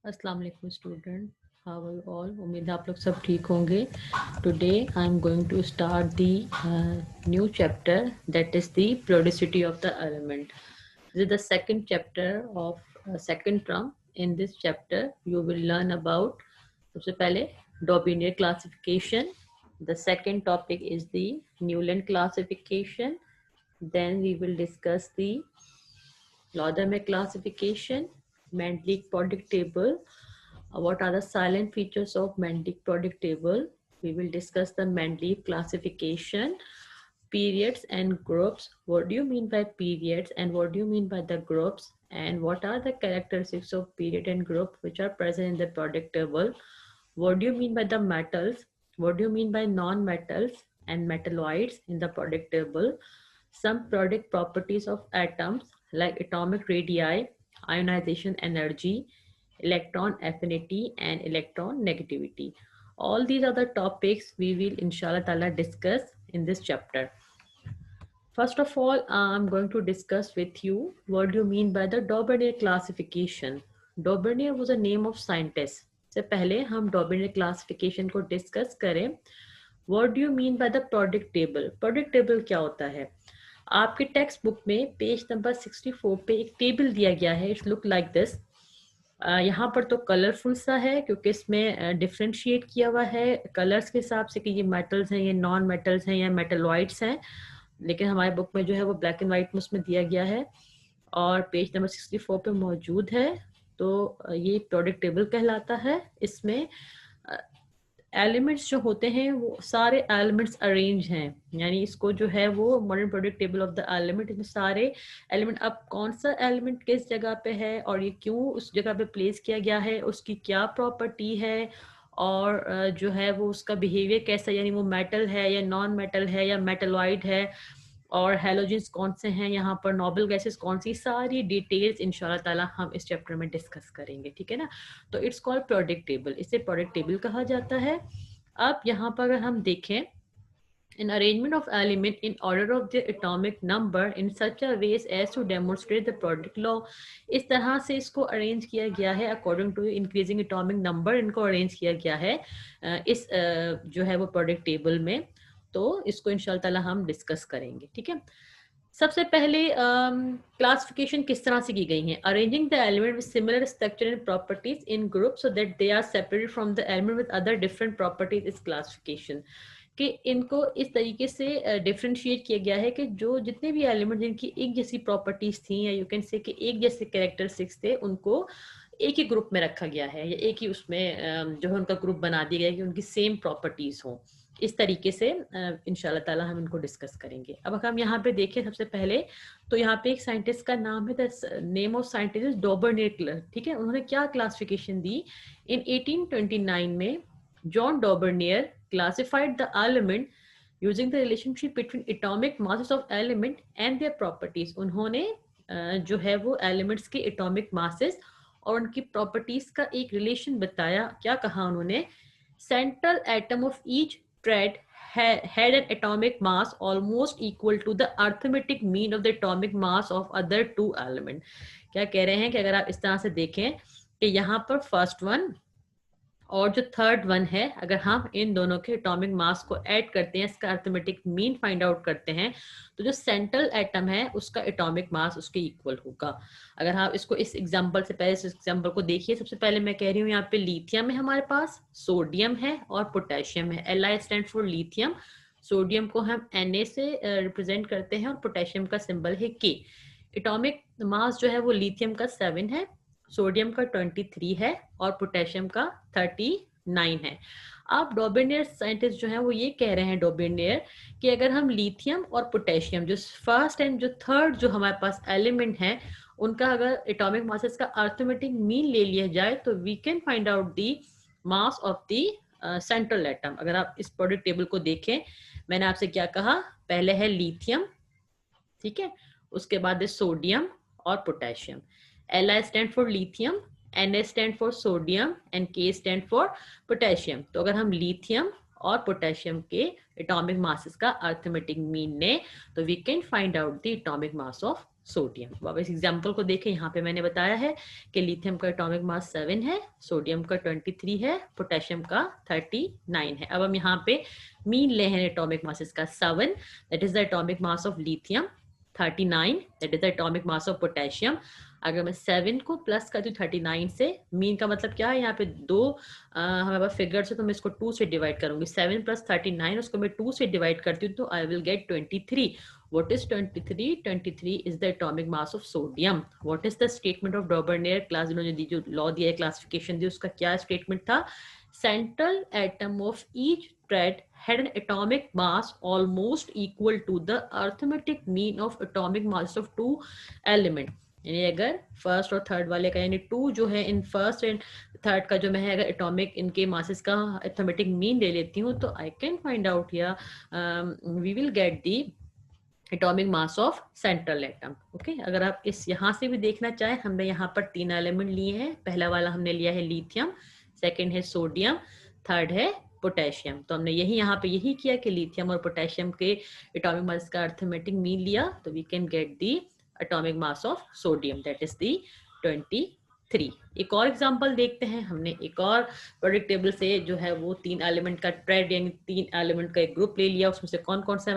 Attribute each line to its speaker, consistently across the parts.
Speaker 1: अस्सलाम वालेकुम student, how are you all. उम्मीद है आप लोग सब ठीक होंगे। Today I am going to start the new chapter that is the periodicity of the element. This is the second chapter of second term. In this chapter you will learn about सबसे पहले Daubinier classification. The second topic is the Newland classification. Then we will discuss the Laudermilk classification, Mendeleev periodic table. What are the silent features of Mendeleev periodic table? We will discuss the Mendeleev classification, periods and groups. What do you mean by periods and what do you mean by the groups? And what are the characteristics of period and group which are present in the periodic table? What do you mean by the metals? What do you mean by non-metals and metalloids in the periodic table? Some periodic properties of atoms like atomic radii, ionization energy, electron affinity, and electron negativity. All these are the topics we will inshallah ta'ala discuss in this chapter. First of all, I'm going to discuss with you what do you mean by the Daubinier classification. Daubinier was a name of scientist. से पहले हम Daubinier classification को discuss करें. What do you mean by the periodic table? Periodic table क्या होता है? आपके text book में पेज नंबर 64 पे एक टेबल दिया गया है. It's look like this. यहाँ पर तो कलरफुल सा है क्योंकि इसमें डिफ्रेंशिएट किया हुआ है कलर्स के हिसाब से कि ये मेटल्स हैं, ये नॉन मेटल्स हैं या मेटलॉइड्स हैं. लेकिन हमारे बुक में जो है वो ब्लैक एंड वाइट में उसमें दिया गया है और पेज नंबर 64 पे मौजूद है. तो ये प्रोडक्ट टेबल कहलाता है. इसमें एलिमेंट्स जो होते हैं वो सारे एलिमेंट्स अरेंज हैं, यानी इसको जो है वो modern product table of the element. इसमें सारे एलिमेंट, अब कौन सा एलिमेंट किस जगह पे है और ये क्यों उस जगह पे प्लेस किया गया है, उसकी क्या प्रॉपर्टी है और जो है वो उसका बिहेवियर कैसा, यानी वो मेटल है या नॉन मेटल है या मेटलॉइड है, और हेलोजेंस कौन से हैं यहाँ पर, नोबल गैसेस कौन सी, सारी डिटेल्स इंशाल्लाह ताला हम इस चैप्टर में डिस्कस करेंगे. ठीक है ना. तो इट्स कॉल्ड प्रोडक्ट टेबल, इसे प्रोडक्ट टेबल कहा जाता है. अब यहाँ पर अगर हम देखें, an arrangement of element in order of their atomic number in such a way as to demonstrate the product law. इस तरह से इसको अरेंज किया गया है according to increasing atomic number. इनको अरेंज किया गया है इस जो है वो प्रोडक्ट टेबल में. तो इसको इंशाल्लाह ताला हम डिस्कस करेंगे. ठीक है. सबसे पहले क्लासिफिकेशन किस तरह से की गई है. Arranging the element with similar structure and properties in group so that they are separated from the element with other different properties is classification. कि इनको इस तरीके से डिफ्रेंशिएट किया गया है कि जो जितने भी एलिमेंट जिनकी एक जैसी प्रॉपर्टीज थी या यू कैन से कि एक जैसे कैरेक्टरिस्टिक्स थे, उनको एक ही ग्रुप में रखा गया है या एक ही उसमें जो है उनका ग्रुप बना दिया गया है कि उनकी सेम प्रॉपर्टीज हों. इस तरीके से इंशाल्लाह ताला हम इनको डिस्कस करेंगे. अब अगर हम यहाँ पे देखें सबसे पहले तो यहाँ पे एक साइंटिस्ट का नाम है, the name of scientist is डॉबर्नियर. ठीक है. उन्होंने क्या क्लासिफिकेशन दी इन 1829 में. John डॉबर्नियर classified the element using the relationship between atomic masses of element and their properties. उन्होंने जो है वो एलिमेंट्स के एटॉमिक मासेस और उनकी प्रॉपर्टीज का एक रिलेशन बताया. क्या कहा उन्होंने? Central atom of each thread had an atomic mass almost equal to the arithmetic mean of the atomic mass of other two element. क्या कह रहे हैं कि अगर आप इस तरह से देखें कि यहाँ पर फर्स्ट वन और जो थर्ड वन है, अगर हम इन दोनों के एटॉमिक मास को ऐड करते हैं, इसका अर्थमेटिक मीन फाइंड आउट करते हैं, तो जो सेंट्रल एटम है उसका एटॉमिक मास उसके इक्वल होगा. अगर हम इसको इस एग्जांपल से पहले इस एग्जांपल को देखिए. सबसे पहले मैं कह रही हूँ यहाँ पे लिथियम है हमारे पास, सोडियम है और पोटेशियम है. Li stand for lithium. Sodium को हम Na से रिप्रेजेंट करते हैं और पोटेशियम का सिंबल है K. एटॉमिक मास जो है वो लिथियम का 7 है, सोडियम का 23 है और पोटेशियम का 39 है. अब डॉबर्नियर साइंटिस्ट जो है वो ये कह रहे हैं, डॉबर्नियर, कि अगर हम लिथियम और पोटेशियम जो फर्स्ट एंड जो थर्ड जो हमारे पास एलिमेंट है उनका अगर एटॉमिक मासेस का अर्थमेटिक मीन ले लिया जाए तो we can find out the mass of the central atom. अगर आप इस प्रोडक्ट टेबल को देखें, मैंने आपसे क्या कहा, पहले है लिथियम, ठीक है, उसके बाद है सोडियम और potassium. Li stand for lithium, Na stand for sodium and K stand for potassium. तो अगर हम लिथियम और पोटेशियम के एटॉमिक मासेस का अर्थमेटिक मीन ने तो we can find out the atomic mass of sodium. अब इस एग्जाम्पल को देखें, यहाँ पे मैंने बताया है कि लिथियम का एटॉमिक मास 7 है, सोडियम का 23 है, पोटेशियम का 39 है। अब हम यहाँ पे मीन ले हैं एटॉमिक मासेस का। 7 that is the atomic mass of lithium, 39 that is the atomic mass of potassium. अगर मैं 7 को प्लस कर दूं 39 से, मीन का मतलब क्या है, यहाँ पे दो हमारे पास फिगर है तो मैं इसको 2 से डिवाइड करूंगी। 7 प्लस 39 उसको मैं 2 से डिवाइड करती हूँ तो I will get 23। What is 23? 23 is the atomic mass of sodium. What is the statement of Dauberneer? Class इन्होंने दी जो लॉ दिया है, क्लासिफिकेशन दी, उसका क्या स्टेटमेंट था? Central atom of each thread had an atomic mass almost equal to the arithmetic mean of atomic mass of two element. यानी अगर first और थर्ड वाले का, यानी 2 जो है इन फर्स्ट एंड थर्ड का जो मैं है, अगर एटॉमिक इनके मासेस का अर्थमेटिक मीन ले लेती हूँ तो आई कैन फाइंड आउट या we will get the atomic mass of central atom. Okay, अगर आप इस यहाँ से भी देखना चाहें, हमने यहाँ पर 3 एलिमेंट लिए हैं। पहला वाला हमने लिया है लिथियम, सेकंड है सोडियम, थर्ड है पोटेशियम। तो हमने यहाँ पे यही किया कि लिथियम और पोटेशियम के एटॉमिक मास का अर्थमेटिक मीन लिया, तो we can get the atomic mass of sodium, that is the 23। एक और एग्जांपल देखते हैं। हमने एक और प्रोडक्ट टेबल से जो है वो 3 एलिमेंट का ट्रेड यानी 3 एलिमेंट का एक ग्रुप ले लिया। उसमें से कौन कौन सा है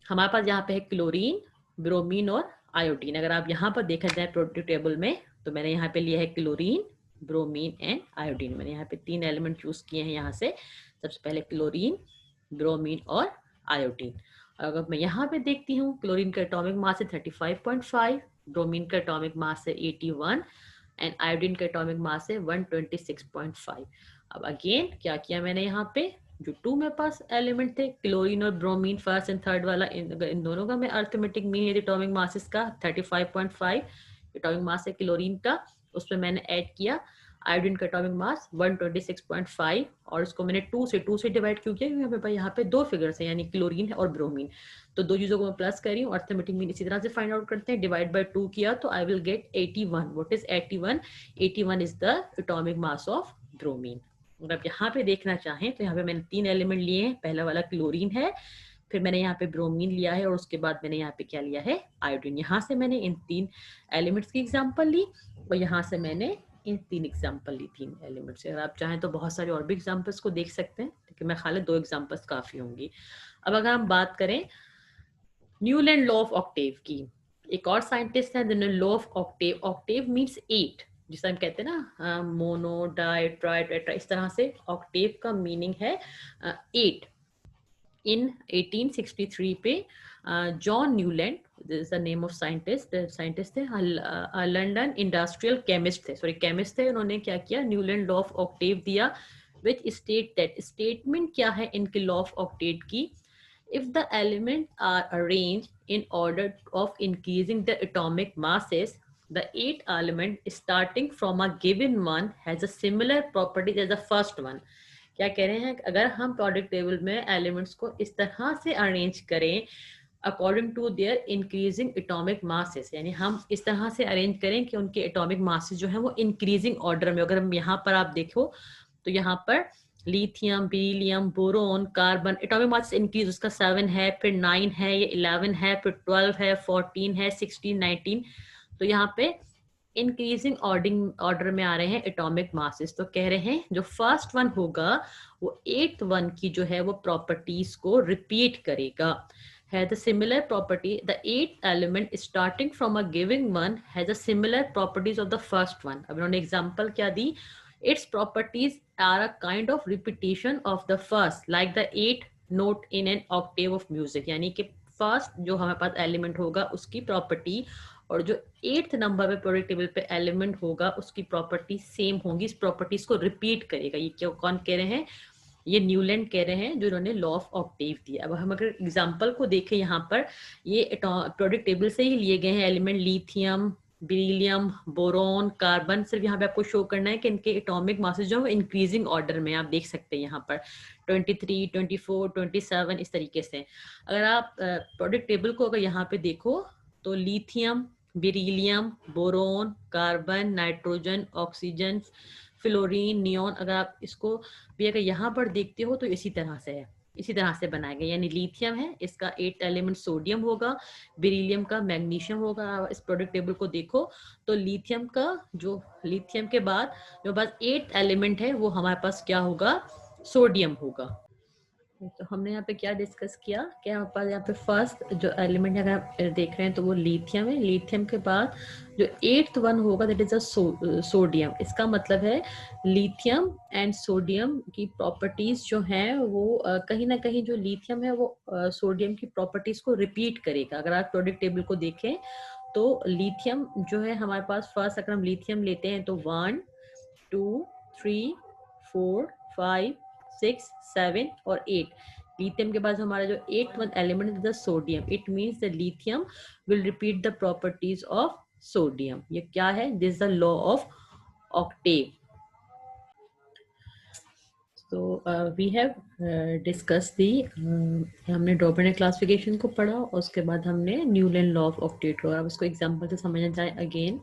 Speaker 1: हमारे पास यहाँ पे है क्लोरीन, ब्रोमीन और आयोडीन। अगर आप यहाँ पर देखा जाए प्रोडक्ट टेबल में, तो मैंने यहाँ पे लिया है क्लोरीन, ब्रोमीन एंड आयोडीन। मैंने यहाँ पे 3 एलिमेंट चूज किए हैं यहाँ से। सबसे पहले क्लोरीन, ब्रोमीन और आयोडीन। अगर मैं यहाँ पे देखती हूँ, क्लोरीन का एटॉमिक मास है 35.5, ब्रोमीन का एटॉमिक मास है 81 एंड आयोडीन का एटॉमिक मास है 126.5। अब अगेन क्या किया मैंने यहाँ पे, जो 2 मेरे पास एलिमेंट थे, क्लोरीन और ब्रोमीन फर्स्ट एंड थर्ड वाला, इन दोनों का मैं अर्थमेटिक मीन है एटॉमिक मासेस का 35.5 एटॉमिक मास है क्लोरीन का, उसमें मैंने ऐड किया आयोडीन का एटॉमिक मास 126.5 और इसको मैंने 2 से डिवाइड क्यों किया, क्योंकि हमें यहाँ पे 2 फिगर्स हैं यानी क्लोरीन और ब्रोमीन। तो 2 चीजों को मैं प्लस कर रही हूँ। अर्थमेटिक मीन इसी तरह से फाइंड आउट करते हैं, डिवाइड बाय 2 किया तो I will get 81। What is 81? 81 is the atomic mass of bromine. अगर आप यहाँ पे देखना चाहें तो यहाँ पे मैंने 3 एलिमेंट लिए हैं। पहला वाला क्लोरीन है, फिर मैंने यहाँ पे ब्रोमीन लिया है और उसके बाद मैंने यहाँ पे क्या लिया है, आयोडीन। यहाँ से मैंने इन 3 एलिमेंट्स की एग्जांपल ली और यहाँ से मैंने इन 3 एग्जांपल ली 3 एलिमेंट्स से। अगर आप चाहें तो बहुत सारे और भी एग्जांपल्स को देख सकते हैं, लेकिन मैं खाली 2 एग्जांपल्स काफी होंगी। अब अगर हम बात करें न्यूलैंड लॉ ऑफ ऑक्टेव की, एक और साइंटिस्ट है जिन्होंने law of Octave, Octave means 8, जिसे हम कहते हैं ना मोनो, डाई, ट्राई, टेट्रा, इस तरह से ऑक्टेव का मीनिंग है 8। इन 1863 पे John Newland, this is the name of scientist, scientist थे, लंदन इंडस्ट्रियल केमिस्ट थे, सॉरी केमिस्ट थे। उन्होंने क्या किया, न्यूलैंड लॉ ऑफ ऑक्टेव दिया विच स्टेट दैट, स्टेटमेंट क्या है इनके लॉ ऑफ ऑक्टेव की, if the elements are arranged in order of increasing the atomic masses, the 8th element starting from a given one has a similar properties as the first one. क्या कह रहे हैं, अगर हम product table में elements को इस तरह से अरेंज करें according to their increasing atomic masses, यानी हम इस तरह से अरेंज करें कि उनके एटॉमिक मासेस जो है वो इंक्रीजिंग ऑर्डर में। अगर हम यहाँ पर आप देखो तो यहाँ पर lithium, beryllium, boron, carbon, atomic mass increase उसका 7 है, फिर 9 है, ये 11 है, फिर 12 है, 14 है, 16, 19। तो यहाँ पे इंक्रीजिंग ऑर्डर में आ रहे हैं एटॉमिक मासेस। तो कह रहे हैं जो फर्स्ट वन होगा वो 8th वन की जो है वो प्रॉपर्टीज को रिपीट करेगा, है the similar property, the 8th element starting from a giving one has a similar properties of the first one. अब इन्होंने एग्जांपल क्या दी, its properties are a kind of repetition of the first, like the 8th note in an octave of music, यानी कि first जो हमारे पास element होगा उसकी property और जो 8th नंबर पे प्रोडक्ट टेबल पे एलिमेंट होगा उसकी प्रॉपर्टी सेम होंगी, इस प्रॉपर्टीज को रिपीट करेगा। ये क्यों, कौन कह रहे हैं, ये न्यूलैंड कह रहे हैं जो इन्होंने लॉ ऑफ ऑक्टेव दिया। अब हम अगर एग्जांपल को देखें, यहाँ पर ये प्रोडक्ट टेबल से ही लिए गए हैं element, lithium, beryllium, boron, carbon. सिर्फ यहाँ पे आपको शो करना है कि इनके एटॉमिक मासेस जो है वो इंक्रीजिंग ऑर्डर में, आप देख सकते हैं यहाँ पर 23, 24, 27 इस तरीके से। अगर आप प्रोडक्ट टेबल को अगर यहाँ पे देखो तो lithium, beryllium, boron, carbon, nitrogen, oxygen, fluorine, neon, अगर आप इसको भी अगर यहाँ पर देखते हो तो इसी तरह से है। इसी तरह से बनाया गया, यानी लिथियम है, इसका 8th एलिमेंट सोडियम होगा, बेरिलियम का मैग्नीशियम होगा। इस प्रोडक्ट टेबल को देखो तो लिथियम के बाद जो बस 8th एलिमेंट है वो हमारे पास क्या होगा, सोडियम होगा। तो हमने यहाँ पे क्या डिस्कस किया कि यहाँ पे फर्स्ट जो एलिमेंट अगर आप देख रहे हैं तो वो लिथियम है। लिथियम के बाद जो 8th वन होगा दैट इज अ सोडियम। इसका मतलब है लिथियम एंड सोडियम की प्रॉपर्टीज जो हैं वो कहीं ना कहीं जो लिथियम है वो सोडियम की प्रॉपर्टीज को रिपीट करेगा। अगर आप प्रोडक्ट टेबल को देखें तो लिथियम जो है हमारे पास फर्स्ट अगर हम लिथियम लेते हैं तो 1 2 3 4 5 6 7 और 8। लिथियम के बाद हमारा जो 8th element is the sodium. It means the lithium will repeat the properties of sodium. ये क्या है, this is the law of Octave. तो वी हैव डिस्कस दी, हमने डॉर्बेनेट क्लासिफिकेशन को पढ़ा और उसके बाद हमने न्यूलैंड लॉ ऑफ ऑक्टेट को। अब इसको एग्जांपल से समझना जाए अगेन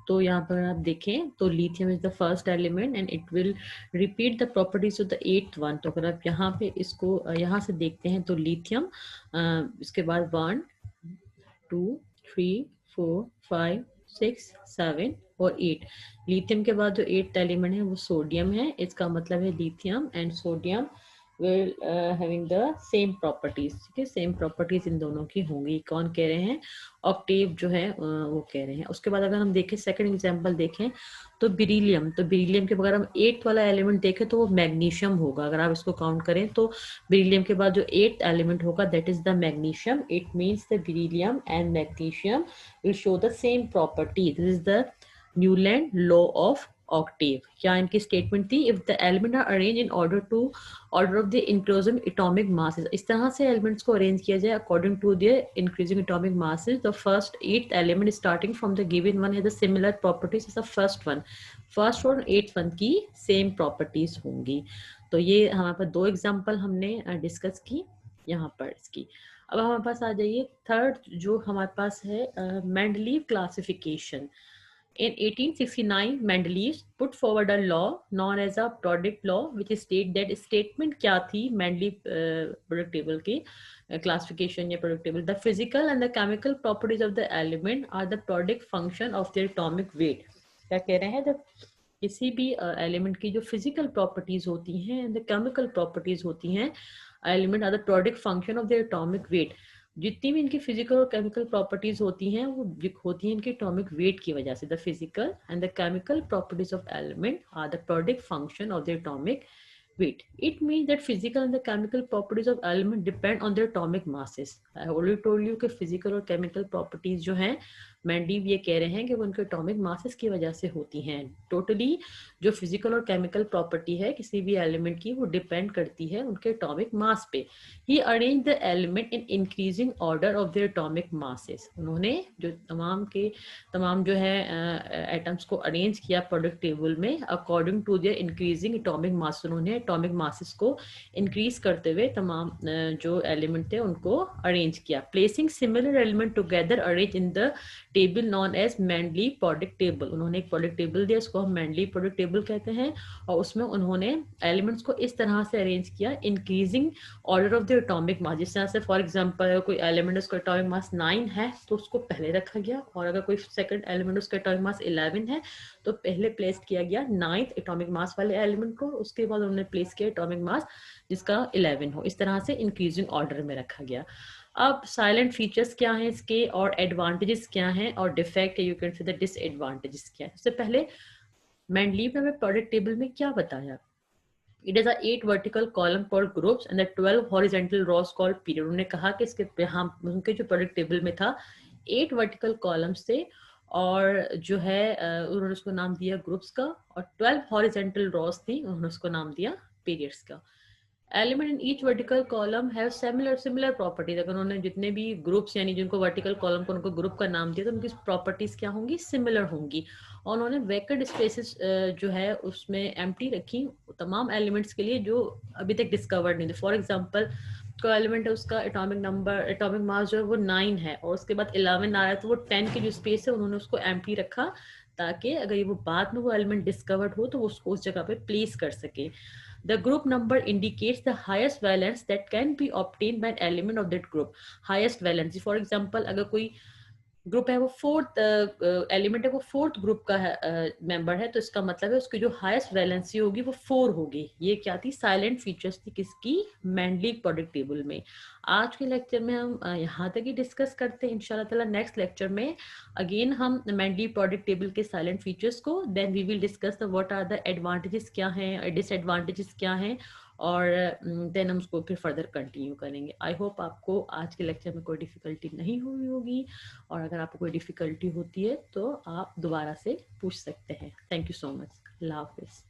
Speaker 1: तो यहाँ पर आप देखें तो lithium is the first element and it will repeat the properties of the 8th one. तो अगर आप यहाँ पे इसको यहाँ से देखते हैं तो लिथियम इसके बाद 1 2 3 4 5 6 7 और 8। लिथियम के बाद जो 8th एलिमेंट है वो सोडियम है। इसका मतलब है lithium and sodium will having the same properties. ठीक है, सेम प्रॉपर्टीज इन दोनों की होंगी। कौन कह रहे हैं, ऑक्टेव जो है वो कह रहे हैं। उसके बाद अगर हम देखें सेकंड एग्जांपल देखें तो बेरिलियम। तो बेरिलियम के बगैर हम 8th वाला एलिमेंट देखें तो वो मैग्नीशियम होगा। अगर आप इसको काउंट करें तो बेरिलियम के बाद जो 8th एलिमेंट होगा that is the magnesium. It means the beryllium and magnesium will show the same property. This is the Newland law of octave. क्या इनकी स्टेटमेंट थी, if the element are arrange in order of the increasing atomic masses. इस तरह से elements को arrange किया जाए according to the increasing atomic masses. The first 8th element starting from the given one has the similar properties as the first one. First और 8th one की same properties होंगी। तो ये हमारे पास दो एग्जाम्पल हमने डिस्कस की यहाँ पर इसकी। अब हमारे पास आ जाइए थर्ड जो हमारे पास है Mendeleev classification. In 1869, Mendeleev put forward a law known as a product law, which state that statement क्या थी Mendeleev product table की classification या product table. The physical and the chemical properties of the element are the product function of their atomic weight. क्या कह रहे हैं, जब किसी भी एलिमेंट की जो फिजिकल प्रॉपर्टीज होती हैं एंड द केमिकल प्रॉपर्टीज होती हैं, element are the product function of their atomic weight. जितनी भी इनकी फिजिकल और केमिकल प्रॉपर्टीज होती हैं वो होती हैं इनके एटॉमिक वेट की वजह से। The physical and the chemical properties of element are the product function of the atomic weight. It means that physical and the chemical properties of element depend on their atomic masses. I already told you कि physical और chemical properties जो हैं Mendeleev ये कह रहे हैं कि वो उनके एटॉमिक मासेस की वजह से होती हैं। टोटली जो फिजिकल और केमिकल प्रॉपर्टी है किसी भी एलिमेंट की वो डिपेंड करती है उनके एटॉमिक मास पे। He arrange the element in increasing order of their atomic masses. उन्होंने जो तमाम जो है एटम्स को अरेंज किया प्रोडक्ट टेबल में according to their increasing atomic mass. उन्होंने एटॉमिक मासेस को इंक्रीज करते हुए तमाम जो एलिमेंट थे उनको अरेंज किया। Placing similar element together arrange in the table known as Mendeleev product table. उन्होंने एक प्रोडक्ट टेबल दिया, इसको हम मेंडलीव प्रोडक्ट टेबल कहते हैं, और उसमें उन्होंने एलिमेंट्स को इस तरह से अरेंज किया increasing order of the atomic मास। जिस तरह से फॉर एग्जांपल कोई एलिमेंट उसका एटॉमिक मास 9 है तो उसको पहले रखा गया, और अगर कोई सेकंड एलिमेंट उसका एटॉमिक मास 11 है तो पहले प्लेस किया गया 9th एटॉमिक मास वाले एलिमेंट को, उसके बाद उन्होंने प्लेस किया एटॉमिक मास जिसका 11 हो। इस तरह से इंक्रीजिंग ऑर्डर में रखा गया। अब साइलेंट फीचर्स क्या हैं इसके और एडवांटेजेस क्या हैं और defect you can say the disadvantages क्या है। सबसे पहले मेंडलीव ने हमें प्रोडक्ट टेबल में क्या बताया, it is 8 vertical column called groups and the 12 horizontal Ross called period. उन्होंने कहा कि इसके हम उनके जो प्रोडक्ट टेबल में था 8 वर्टिकल कॉलम्स थे और जो है उन्होंने उसको नाम दिया ग्रुप्स का, और 12 हॉरिजॉन्टल रॉस थी उन्होंने उसको नाम दिया पीरियड्स का। Element in each vertical column have similar properties. अगर उन्होंने जितने भी ग्रुप्स यानी जिनको वर्टिकल कॉलम को उनको ग्रुप का नाम दिया तो उनकी प्रॉपर्टीज क्या होंगी, सिमिलर होंगी। और उन्होंने वैकेंट स्पेसेस जो है उसमें एम्प्टी रखी तमाम एलिमेंट्स के लिए जो अभी तक डिस्कवर्ड नहीं थे। फॉर एग्जाम्पल कोई एलिमेंट है उसका एटॉमिक मास जो है वो 9 है और उसके बाद 11 आ रहा है तो वो 10 की जो स्पेस है उन्होंने उसको एम्प्टी रखा ताकि अगर ये वो बाद में वो एलिमेंट डिस्कवर्ड हो तो वो उसको उस जगह पे प्लेस कर सके। The group number indicates the highest valence that can be obtained by an element of that group. Highest valence, for example, अगर कोई ग्रुप है वो फोर्थ एलिमेंट है वो फोर्थ ग्रुप का मेंबर है, तो इसका मतलब है उसकी जो हाईएस्ट वैलेंसी होगी वो 4 होगी। ये क्या थी? साइलेंट फीचर्स थी किसकी? मेंडली प्रोडक्ट टेबल में। आज के लेक्चर में हम यहाँ तक ही डिस्कस करते हैं। इंशाल्लाह ताला नेक्स्ट लेक्चर में अगेन हम मेंडली प्रोडक्ट टेबल के साइलेंट फीचर्स को, then we will discuss the what are the advantages क्या हैं, डिसएडवांटेजेस क्या हैं, और देन हम उसको फिर फर्दर कंटिन्यू करेंगे। आई होप आपको आज के लेक्चर में कोई डिफिकल्टी नहीं हुई होगी, और अगर आपको कोई डिफिकल्टी होती है तो आप दोबारा से पूछ सकते हैं। Thank you so much. अल्लाह हाफिज़।